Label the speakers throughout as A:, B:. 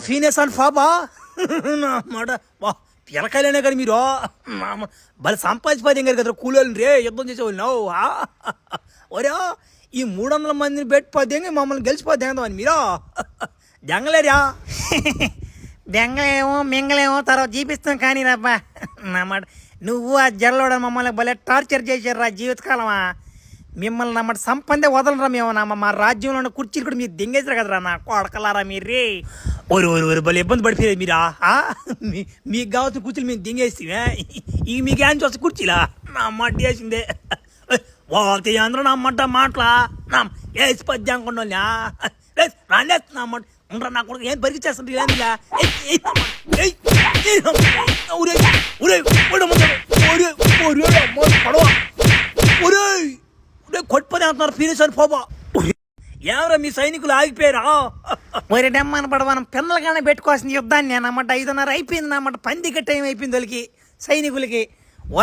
A: ఫీనెస్ అని ఫాబా నా మాట వా పిలకాయలనే కానీ మీరు భలే సంపాదించిపోతే గారు కదా కూలీలు రే యుద్ధం చేసేవాళ్ళు నవ్వు ఒరే ఈ 300 మందిని పెట్టి పోతే మమ్మల్ని గెలిచిపోతేందని మీరు దెంగలేరా
B: దెంగలేమో మింగలేమో తర్వాత చూపిస్తాం కానీ రబ్బా నా మాట నువ్వు ఆ జల్లోడ మమ్మల్ని భలే టార్చర్ చేశారు జీవితకాలమా మిమ్మల్ని నమ్మటి సంపందే వదలరా మేము మా రాజ్యంలో ఉన్న కుర్చీలు కూడా మీరు దింగేసారు కదరా నా కొడకలారా మీరే
A: ఒరు భలే ఇబ్బంది పడిపోయేది మీరా మీకు కావాల్సిన కుర్చీలు మేము దింగేస్తే ఇక మీకు ఏం చూస్తే కుర్చీలా నా మాట వేసిందే వాళ్ళకి అందరూ నా మాట మాటలా నా వేసి పద్యం అనుకున్నా రాండే నా మాట ఉండరా నా కూడా ఏం పరిగెచ్చేస్తుంది ఏందిలా కొట్టుపని అంటున్నారు ఫీనిస్ అని పోబా ఎవరా మీ సైనికులు ఆగిపోయారా
B: ఒరే డెమ్మన పడవనం పిల్లలగానే పెట్టుకోవాల్సిన యుద్ధాన్ని అన్నమాట 5:30 అయిపోయింది అన్నమాట పందిక టైం అయిపోయింది వాళ్ళకి సైనికులకి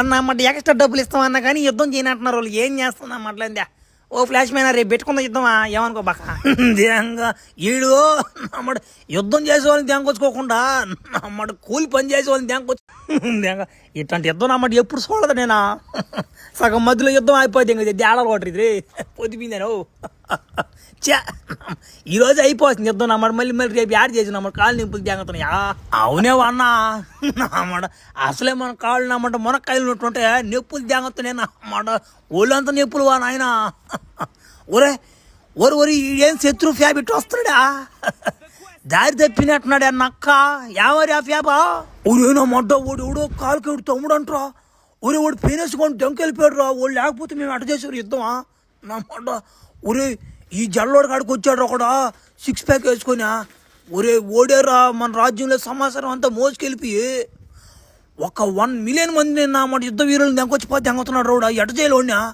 B: అన్నమాట ఎక్స్ట్రా డబ్బులు ఇస్తామన్నా కానీ యుద్ధం చేయనంటున్నారు వాళ్ళు ఏం చేస్తున్నా అన్నట్లేందా ఓ ఫ్లాష్ మ్యాన్ రేపు పెట్టుకుందా యుద్ధమా ఏమనుకో బాక
A: ఈడు నమ్మడు యుద్ధం చేసే వాళ్ళని దెంకొచ్చుకోకుండా నమ్మడు కూలి పని చేసే వాళ్ళని దెంకొచ్చు ఇట్లాంటి యుద్ధం నమ్మడు ఎప్పుడు చూడదు నేనా సగం మధ్యలో యుద్ధం అయిపోయింది కదా తేడాలు కొట్టరు ఇది పొద్దుపోయిందేను చా ఈరోజు అయిపోతుంది యుద్ధం నమ్మడు మళ్ళీ రేపు యాడ్ చేసి నమ్మడు కాళ్ళు నింపులు దెంగతున్నాయా అవునే అన్నా నమ్మడు అసలే మన కాళ్ళు నమ్మంట మునక్కాయలు ఉన్నట్టుంటే నొప్పులు దెంగతున్నాయి నమ్మడు ఒళ్ళంతా నొప్పులు వా నాయన ఒరే ఏం శత్రు ఫ్యాబ్ ఇట్టు వస్తున్నాడా దారి తప్పినట్టున్నాడు నక్క ఎవరి ఆ ఫ్యాబా ఒరేనా మొడ్డ ఓడు కాలుకి ఎవడు తమ్ముడు అంటారా ఒరే వాడు పేనేసుకొని దొంకెళ్ళిపోయాడు రా వాళ్ళు లేకపోతే మేము అట చేసేవారు యుద్ధమా నా మొడ్డ ఒరే ఈ జల్లోడు కాడికి వచ్చాడు ఒకడా 6 ప్యాక్ వేసుకొని ఒరే ఓడేరా మన రాజ్యంలో సమాచారం అంతా మోసుకెళ్ళిపోయి ఒక 1 మిలియన్ మంది నా మాట యుద్ధ వీరులను దెంకొచ్చిపోతే దెంగతున్నాడు రావుడా ఎట చేయలోనా